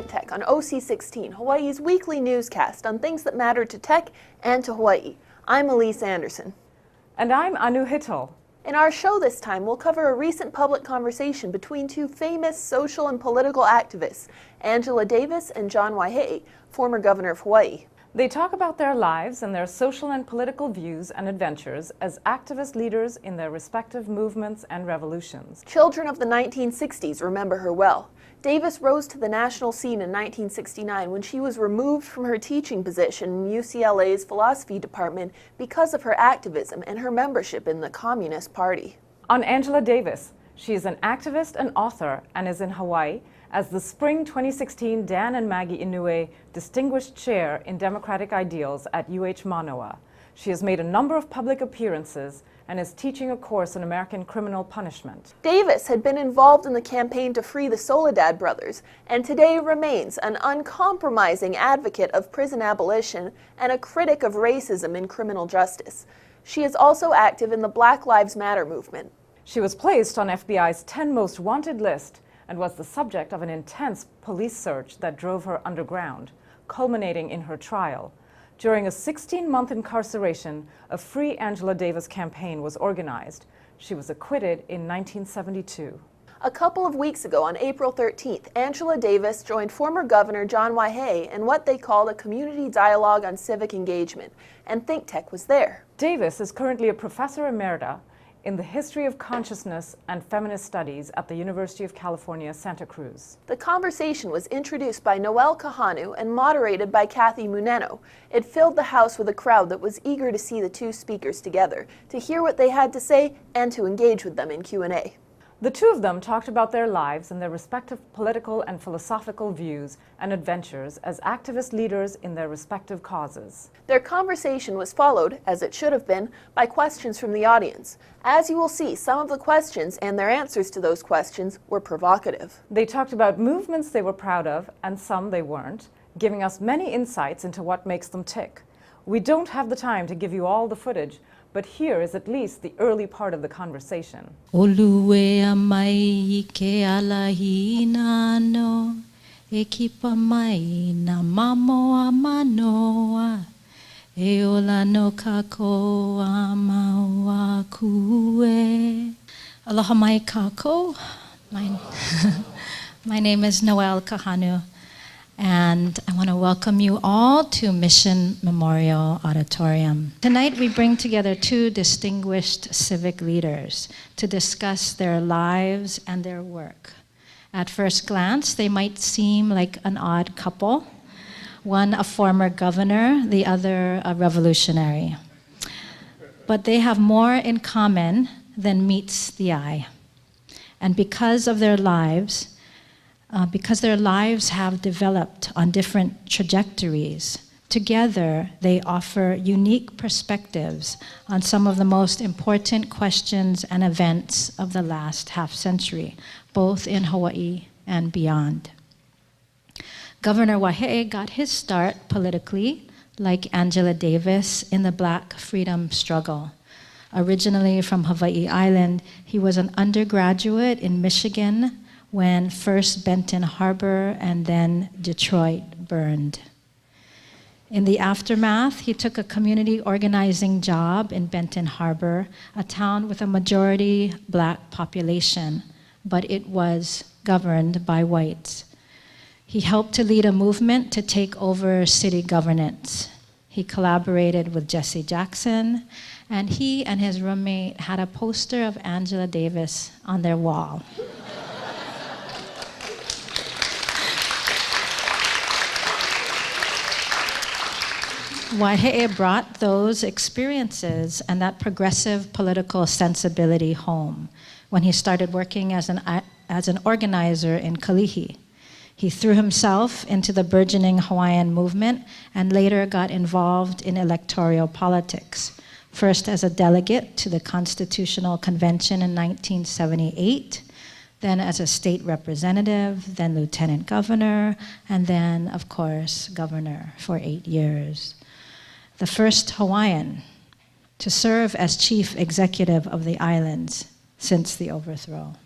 ThinkTech on OC16, Hawaii's weekly newscast on things that matter to tech and to Hawaii. I'm Elise Anderson. And I'm Anu Hittle. In our show this time, we'll cover a recent public conversation between two famous social and political activists, Angela Davis and John Waihee, former governor of Hawaii. They talk about their lives and their social and political views and adventures as activist leaders in their respective movements and revolutions. Children of the 1960s remember her well. Davis rose to the national scene in 1969 when she was removed from her teaching position in UCLA's philosophy department because of her activism and her membership in the Communist Party. On Angela Davis, she is an activist and author and is in Hawaii as the Spring 2016 Dan and Maggie Inouye Distinguished Chair in Democratic Ideals at UH Manoa. She has made a number of public appearances and is teaching a course on American criminal punishment. Davis had been involved in the campaign to free the Soledad brothers, and today remains an uncompromising advocate of prison abolition and a critic of racism in criminal justice. She is also active in the Black Lives Matter movement. She was placed on FBI's 10 most wanted list and was the subject of an intense police search that drove her underground, culminating in her trial. During a 16-month incarceration, a Free Angela Davis campaign was organized. She was acquitted in 1972. A couple of weeks ago, on April 13th, Angela Davis joined former Governor John Waihee in what they called a community dialogue on civic engagement, and ThinkTech was there. Davis is currently a professor emerita in the history of consciousness and feminist studies at the University of California, Santa Cruz. The conversation was introduced by Noelle Kahanu and moderated by Kathy Muneno. It filled the house with a crowd that was eager to see the two speakers together, to hear what they had to say and to engage with them in Q&A. The two of them talked about their lives and their respective political and philosophical views and adventures as activist leaders in their respective causes. Their conversation was followed, as it should have been, by questions from the audience. As you will see, some of the questions and their answers to those questions were provocative. They talked about movements they were proud of and some they weren't, giving us many insights into what makes them tick. We don't have the time to give you all the footage, but here is at least the early part of the conversation. Olue mai ke alahina no, e kipa mai na mamoa manoa, e ola no kakoa maua kue. Aloha mai kako. My name is Noelle Kahanu, and I want to welcome you all to Mission Memorial Auditorium. Tonight we bring together two distinguished civic leaders to discuss their lives and their work. At first glance, they might seem like an odd couple, one a former governor, the other a revolutionary. But they have more in common than meets the eye. And because their lives have developed on different trajectories, together they offer unique perspectives on some of the most important questions and events of the last half-century, both in Hawaii and beyond. Governor Waihee got his start politically, like Angela Davis, in the Black freedom struggle. Originally from Hawaii Island, he was an undergraduate in Michigan when first Benton Harbor and then Detroit burned. In the aftermath, he took a community organizing job in Benton Harbor, a town with a majority Black population, but it was governed by whites. He helped to lead a movement to take over city governance. He collaborated with Jesse Jackson, and he and his roommate had a poster of Angela Davis on their wall. Waihee brought those experiences and that progressive political sensibility home when he started working as an organizer in Kalihi. He threw himself into the burgeoning Hawaiian movement and later got involved in electoral politics, first as a delegate to the Constitutional Convention in 1978, then as a state representative, then lieutenant governor, and then, of course, governor for 8 years. The first Hawaiian to serve as chief executive of the islands since the overthrow.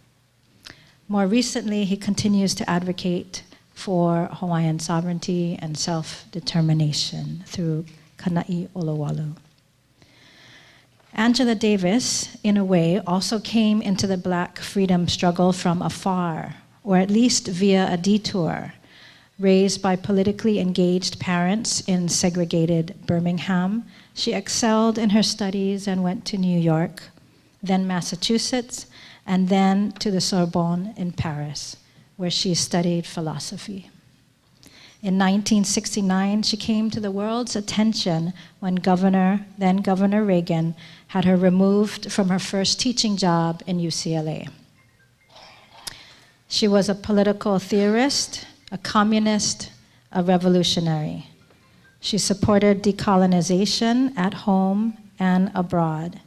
More recently, he continues to advocate for Hawaiian sovereignty and self-determination through Kana'i Olowalu. Angela Davis, in a way, also came into the Black freedom struggle from afar, or at least via a detour. Raised by politically engaged parents in segregated Birmingham, she excelled in her studies and went to New York, then Massachusetts, and then to the Sorbonne in Paris, where she studied philosophy. In 1969, she came to the world's attention when then Governor Reagan had her removed from her first teaching job in UCLA. She was a political theorist, a communist, a revolutionary. She supported decolonization at home and abroad.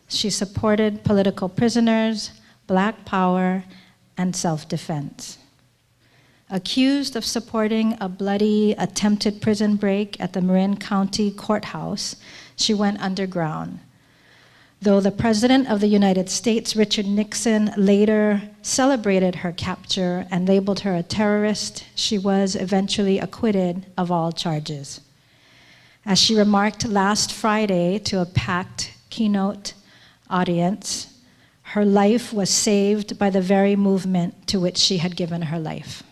She supported political prisoners, Black power, and self-defense. Accused of supporting a bloody attempted prison break at the Marin County Courthouse, she went underground. Though the President of the United States, Richard Nixon, later celebrated her capture and labeled her a terrorist, she was eventually acquitted of all charges. As she remarked last Friday to a packed keynote audience, her life was saved by the very movement to which she had given her life.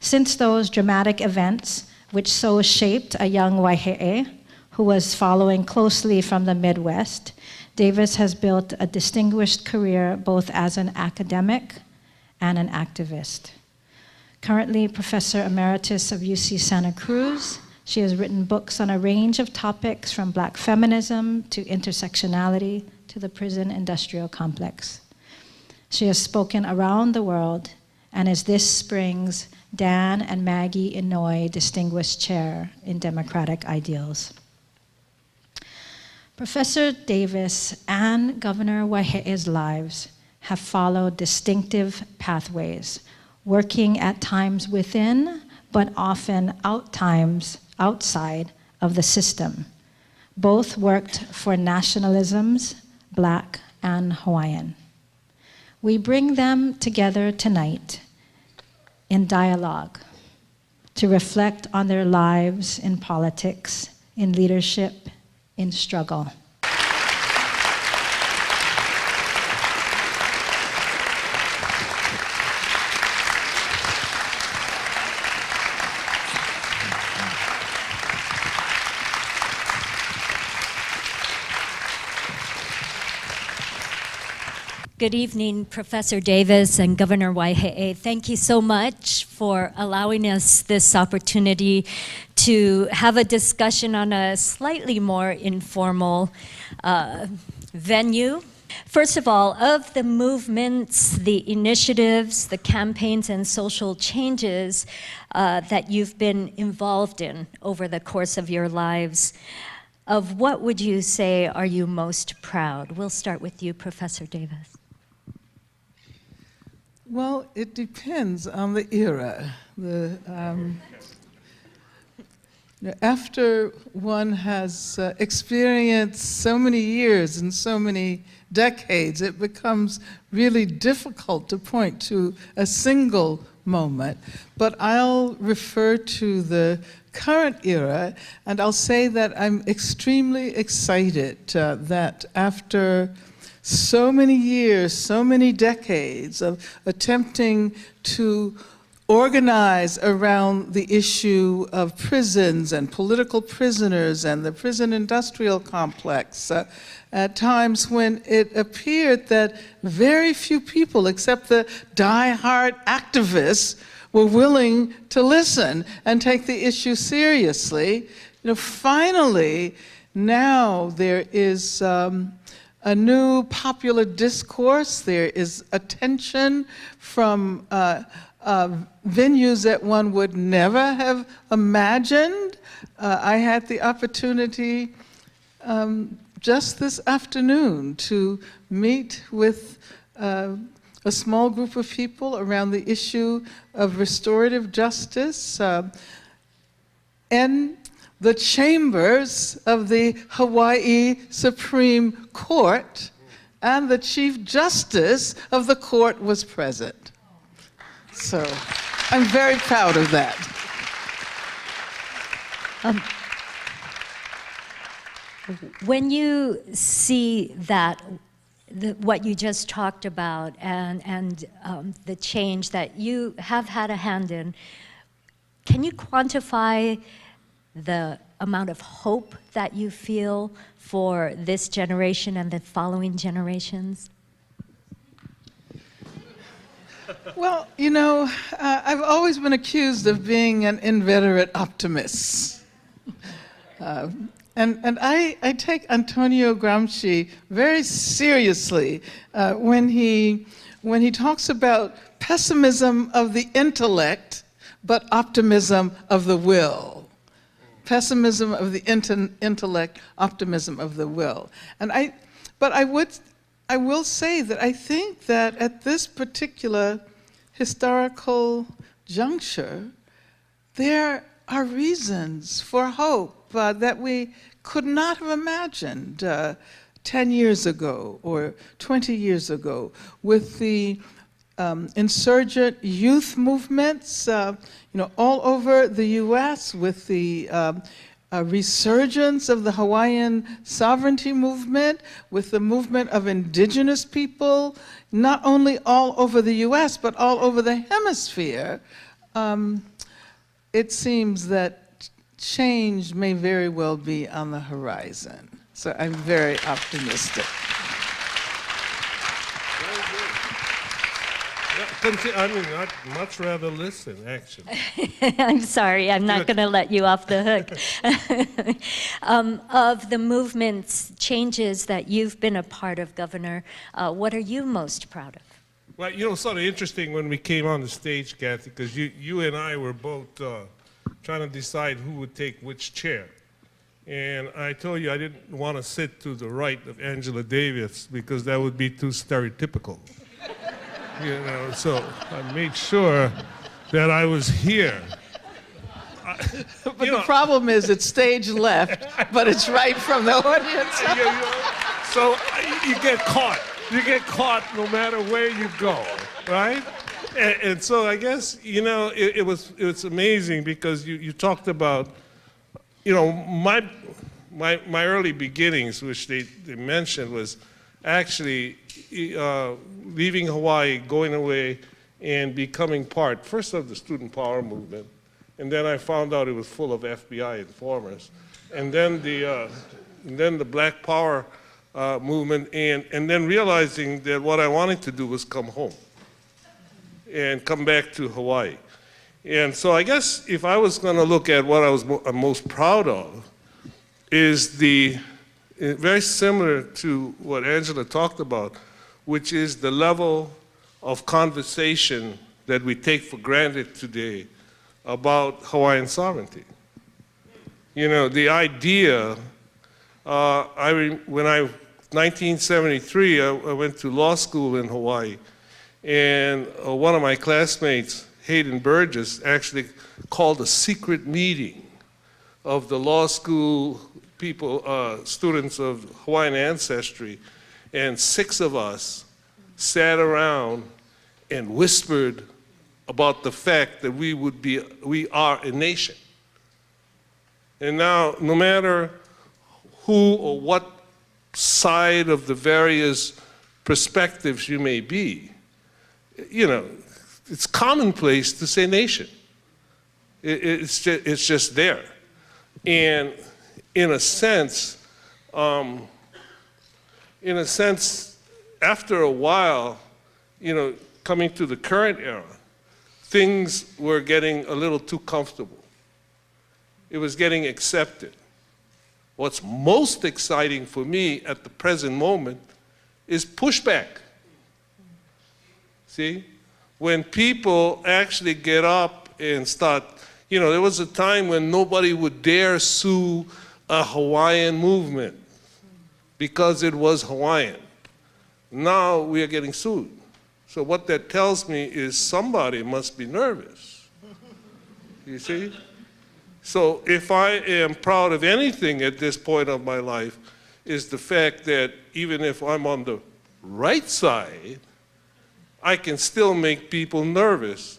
Since those dramatic events, which so shaped a young Waihee who was following closely from the Midwest, Davis has built a distinguished career both as an academic and an activist. Currently Professor Emeritus of UC Santa Cruz, she has written books on a range of topics from Black feminism to intersectionality to the prison industrial complex. She has spoken around the world and is this spring's Dan and Maggie Inouye Distinguished Chair in Democratic Ideals. Professor Davis and Governor Waihee's lives have followed distinctive pathways, working at times within, but often outside of the system. Both worked for nationalisms, Black and Hawaiian. We bring them together tonight in dialogue to reflect on their lives in politics, in leadership, in struggle. Good evening, Professor Davis and Governor Waihee. Thank you so much for allowing us this opportunity to have a discussion on a slightly more informal venue. First of all, of the movements, the initiatives, the campaigns, and social changes that you've been involved in over the course of your lives, of what would you say are you most proud? We'll start with you, Professor Davis. Well, it depends on the era. After one has experienced so many years and so many decades, it becomes really difficult to point to a single moment. But I'll refer to the current era, and I'll say that I'm extremely excited that after so many years, so many decades of attempting to organize around the issue of prisons and political prisoners and the prison industrial complex, at times when it appeared that very few people, except the die-hard activists, were willing to listen and take the issue seriously. Finally, now there is a new popular discourse. There is attention from venues that one would never have imagined. I had the opportunity just this afternoon to meet with a small group of people around the issue of restorative justice and the chambers of the Hawaii Supreme Court, and the Chief Justice of the court was present. So, I'm very proud of that. When you see that, what you just talked about, and the change that you have had a hand in, can you quantify the amount of hope that you feel for this generation and the following generations? Well, you know, I've always been accused of being an inveterate optimist. And I take Antonio Gramsci very seriously when he talks about pessimism of the intellect, but optimism of the will. Pessimism of the intellect, optimism of the will. But I will say that I think that at this particular historical juncture, there are reasons for hope that we could not have imagined 10 years ago or 20 years ago, with the insurgent youth movements, all over the U.S., with the resurgence of the Hawaiian sovereignty movement, with the movement of indigenous people, not only all over the U.S., but all over the hemisphere. It seems that change may very well be on the horizon. So I'm very optimistic. I mean, I'd much rather listen, actually. I'm sorry, I'm not going to let you off the hook. Of the movement's changes that you've been a part of, Governor, what are you most proud of? Well, you know, sort of interesting when we came on the stage, Kathy, because you and I were both trying to decide who would take which chair. And I told you I didn't want to sit to the right of Angela Davis because that would be too stereotypical. You know, so I made sure that I was here. But the problem is it's stage left, but it's right from the audience. So you get caught. You get caught no matter where you go, right? And so I guess, you know, it was amazing because you talked about, you know, my early beginnings, which they mentioned, was actually leaving Hawaii, going away, and becoming part, first of the student power movement, and then I found out it was full of FBI informers, and then the Black Power movement, and then realizing that what I wanted to do was come home and come back to Hawaii. And so I guess if I was going to look at what I was most proud of, is very similar to what Angela talked about, which is the level of conversation that we take for granted today about Hawaiian sovereignty. You know, the idea, when 1973, I went to law school in Hawaii, and one of my classmates, Hayden Burgess, actually called a secret meeting of the law school people, students of Hawaiian ancestry, and 6 of us sat around and whispered about the fact that we are a nation. And now, no matter who or what side of the various perspectives you may be, you know, it's commonplace to say nation. It's just there. And in a sense, after a while, you know, coming to the current era, things were getting a little too comfortable. It was getting accepted. What's most exciting for me at the present moment is pushback. See? When people actually get up and start, you know, there was a time when nobody would dare sue a Hawaiian movement because it was Hawaiian. Now we are getting sued. So what that tells me is somebody must be nervous. You see? So if I am proud of anything at this point of my life, is the fact that even if I'm on the right side, I can still make people nervous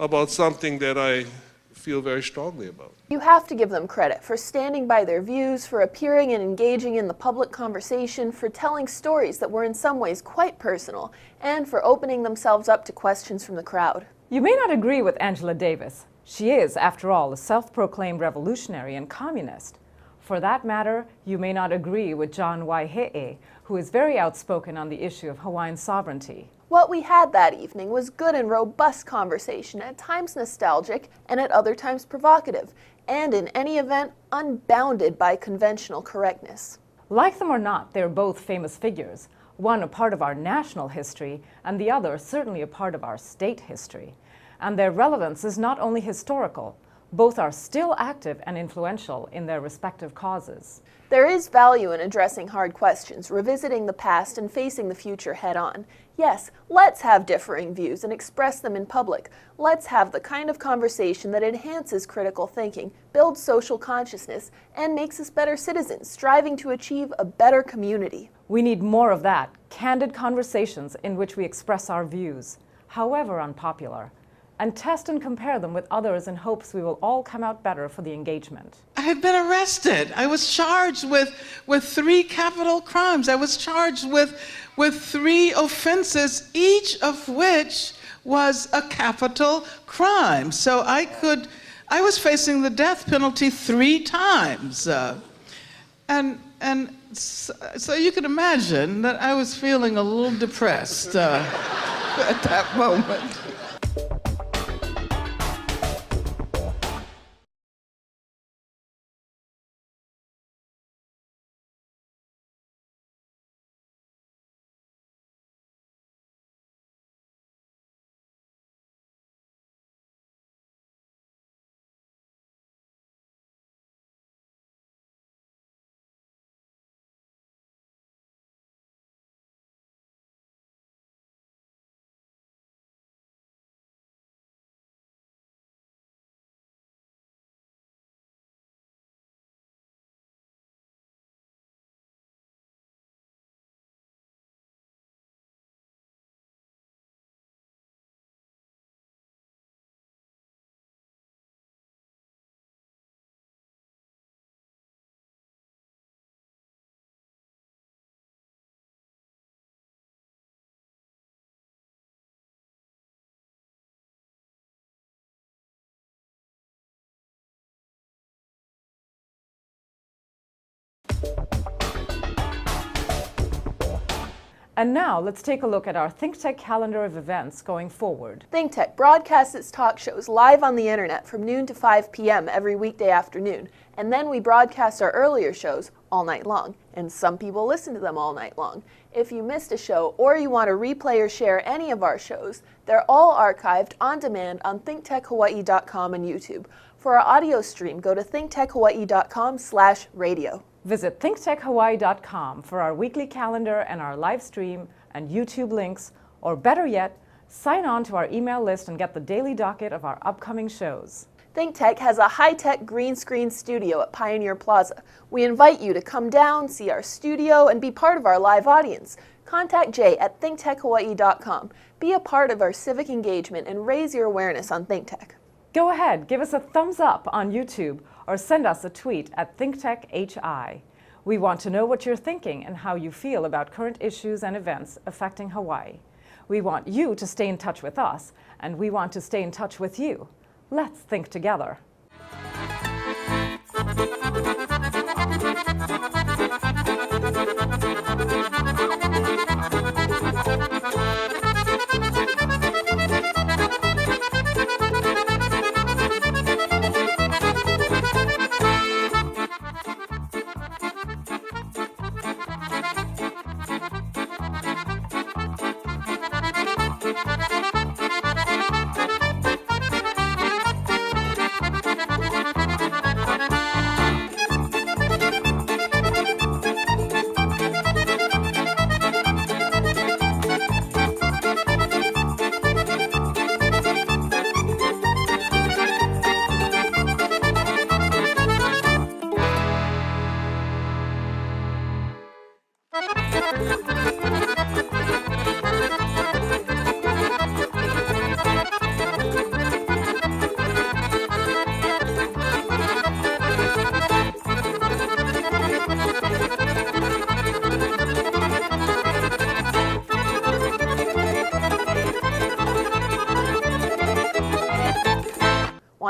about something that I feel very strongly about. You have to give them credit for standing by their views, for appearing and engaging in the public conversation, for telling stories that were in some ways quite personal, and for opening themselves up to questions from the crowd. You may not agree with Angela Davis. She is, after all, a self-proclaimed revolutionary and communist. For that matter, you may not agree with John Waihee, who is very outspoken on the issue of Hawaiian sovereignty. What we had that evening was good and robust conversation, at times nostalgic and at other times provocative, and in any event, unbounded by conventional correctness. Like them or not, they're both famous figures, one a part of our national history, and the other certainly a part of our state history. And their relevance is not only historical, both are still active and influential in their respective causes. There is value in addressing hard questions, revisiting the past and facing the future head-on. Yes, let's have differing views and express them in public. Let's have the kind of conversation that enhances critical thinking, builds social consciousness, and makes us better citizens, striving to achieve a better community. We need more of that, candid conversations in which we express our views, however unpopular, and test and compare them with others in hopes we will all come out better for the engagement. I had been arrested. I was charged with 3 capital crimes. I was charged with 3 offenses, each of which was a capital crime. So I was facing the death penalty 3 times. So you can imagine that I was feeling a little depressed at that moment. And now let's take a look at our ThinkTech calendar of events going forward. ThinkTech broadcasts its talk shows live on the internet from noon to 5 p.m. every weekday afternoon, and then we broadcast our earlier shows all night long, and some people listen to them all night long. If you missed a show or you want to replay or share any of our shows, they're all archived on demand on thinktechhawaii.com and YouTube. For our audio stream, go to thinktechhawaii.com/radio. Visit thinktechhawaii.com for our weekly calendar and our live stream and YouTube links, or better yet, sign on to our email list and get the daily docket of our upcoming shows. ThinkTech has a high-tech green screen studio at Pioneer Plaza. We invite you to come down, see our studio, and be part of our live audience. Contact Jay at thinktechhawaii.com. Be a part of our civic engagement and raise your awareness on ThinkTech. Go ahead, give us a thumbs up on YouTube or send us a tweet at ThinkTechHI. We want to know what you're thinking and how you feel about current issues and events affecting Hawaii. We want you to stay in touch with us, and we want to stay in touch with you. Let's think together.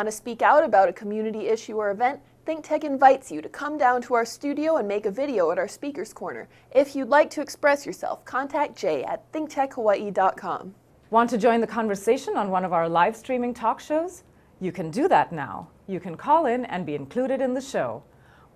Want to speak out about a community issue or event? ThinkTech invites you to come down to our studio and make a video at our Speakers Corner. If you'd like to express yourself, contact Jay at thinktechhawaii.com. Want to join the conversation on one of our live streaming talk shows? You can do that now. You can call in and be included in the show.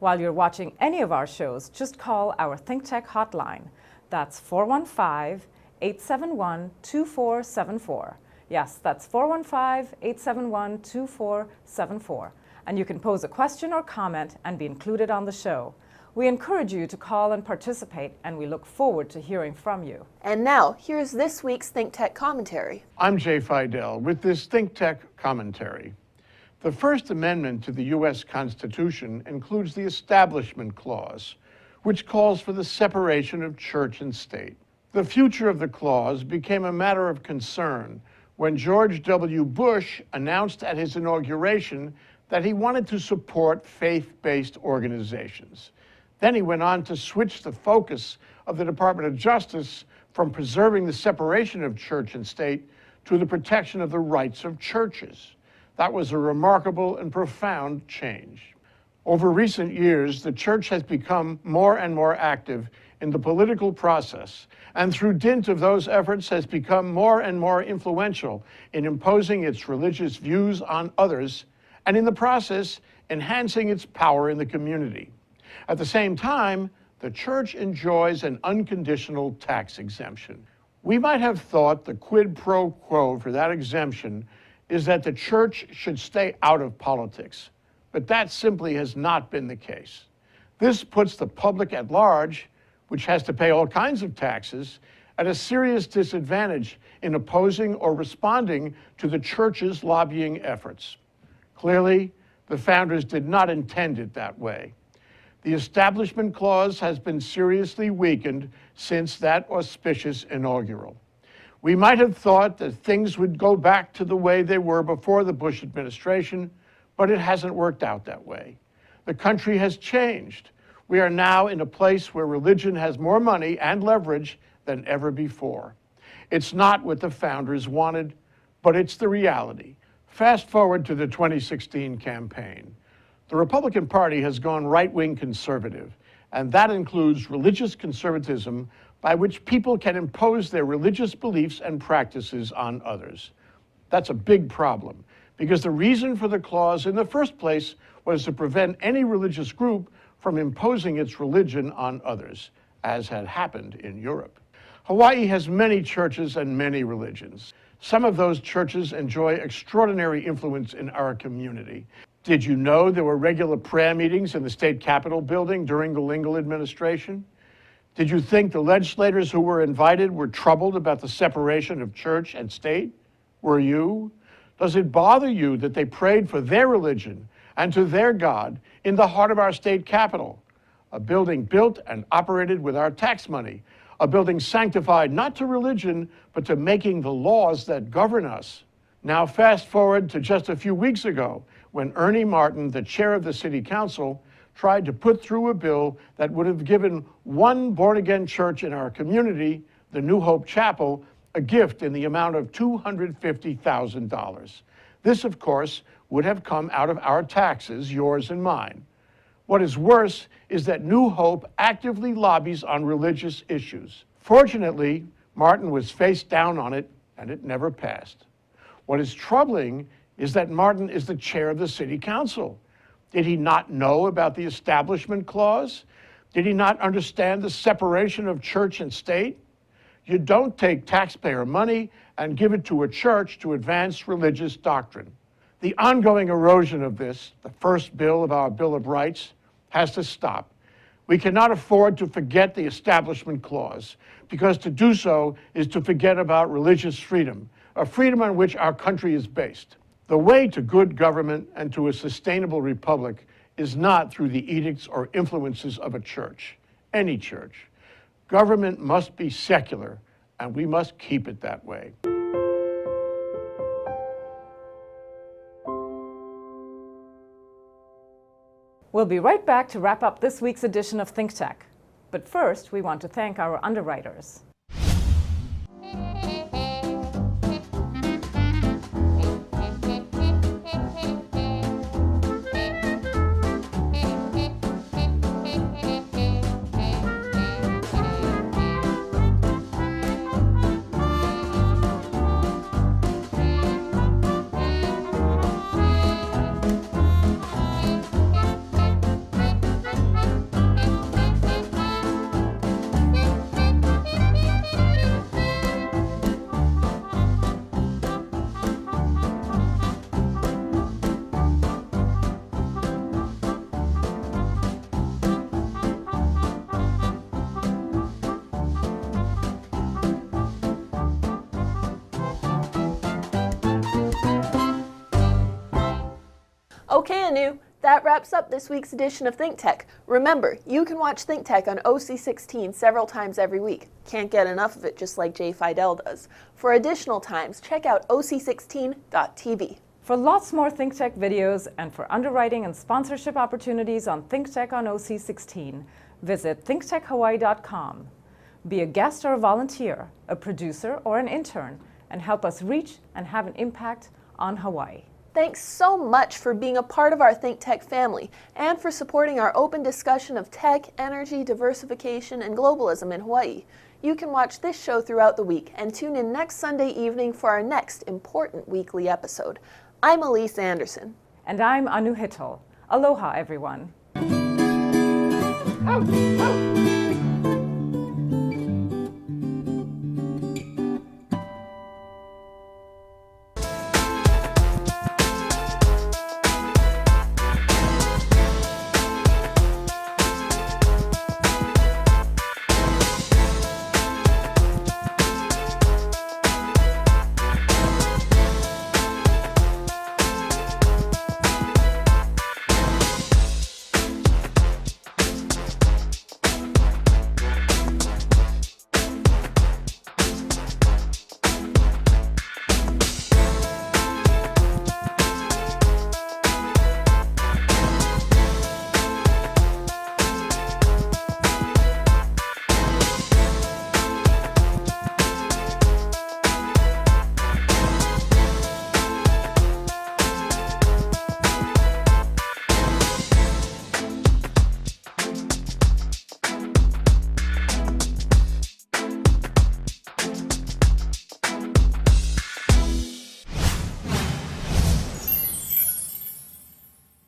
While you're watching any of our shows, just call our ThinkTech hotline. That's 415-871-2474. Yes, that's 415-871-2474. And you can pose a question or comment and be included on the show. We encourage you to call and participate, and we look forward to hearing from you. And now, here's this week's ThinkTech commentary. I'm Jay Fidell with this ThinkTech commentary. The First Amendment to the U.S. Constitution includes the Establishment Clause, which calls for the separation of church and state. The future of the clause became a matter of concern when George W. Bush announced at his inauguration that he wanted to support faith-based organizations. Then he went on to switch the focus of the Department of Justice from preserving the separation of church and state to the protection of the rights of churches. That was a remarkable and profound change. Over recent years, the church has become more and more active in the political process, and through dint of those efforts has become more and more influential in imposing its religious views on others, and in the process, enhancing its power in the community. At the same time, the church enjoys an unconditional tax exemption. We might have thought the quid pro quo for that exemption is that the church should stay out of politics, but that simply has not been the case. This puts the public at large, which has to pay all kinds of taxes, at a serious disadvantage in opposing or responding to the church's lobbying efforts. Clearly, the founders did not intend it that way. The Establishment Clause has been seriously weakened since that auspicious inaugural. We might have thought that things would go back to the way they were before the Bush administration, but it hasn't worked out that way. The country has changed. We are now in a place where religion has more money and leverage than ever before. It's not what the founders wanted, but it's the reality. Fast forward to the 2016 campaign. The Republican Party has gone right-wing conservative, and that includes religious conservatism by which people can impose their religious beliefs and practices on others. That's a big problem, because the reason for the clause in the first place was to prevent any religious group from imposing its religion on others, as had happened in Europe. Hawaii has many churches and many religions. Some of those churches enjoy extraordinary influence in our community. Did you know there were regular prayer meetings in the state capitol building during the Lingle administration? Did you think the legislators who were invited were troubled about the separation of church and state? Were you? Does it bother you that they prayed for their religion and to their God in the heart of our state capitol? A building built and operated with our tax money, a building sanctified not to religion, but to making the laws that govern us. Now fast forward to just a few weeks ago, when Ernie Martin, the chair of the city council, tried to put through a bill that would have given one born-again church in our community, the New Hope Chapel, a gift in the amount of $250,000. This, of course, would have come out of our taxes, yours and mine. What is worse is that New Hope actively lobbies on religious issues. Fortunately, Martin was face down on it, and it never passed. What is troubling is that Martin is the chair of the city council. Did he not know about the Establishment Clause? Did he not understand the separation of church and state? You don't take taxpayer money and give it to a church to advance religious doctrine. The ongoing erosion of this, the first bill of our Bill of Rights, has to stop. We cannot afford to forget the Establishment Clause, because to do so is to forget about religious freedom, a freedom on which our country is based. The way to good government and to a sustainable republic is not through the edicts or influences of a church, any church. Government must be secular, and we must keep it that way. We'll be right back to wrap up this week's edition of ThinkTech. But first, we want to thank our underwriters. Okay, Anu, that wraps up this week's edition of ThinkTech. Remember, you can watch ThinkTech on OC16 several times every week. Can't get enough of it, just like Jay Fidell does. For additional times, check out OC16.tv. For lots more ThinkTech videos and for underwriting and sponsorship opportunities on ThinkTech on OC16, visit thinktechhawaii.com. Be a guest or a volunteer, a producer or an intern, and help us reach and have an impact on Hawaii. Thanks so much for being a part of our ThinkTech family and for supporting our open discussion of tech, energy, diversification, and globalism in Hawaii. You can watch this show throughout the week and tune in next Sunday evening for our next important weekly episode. I'm Elise Anderson. And I'm Anu Hittle. Aloha, everyone.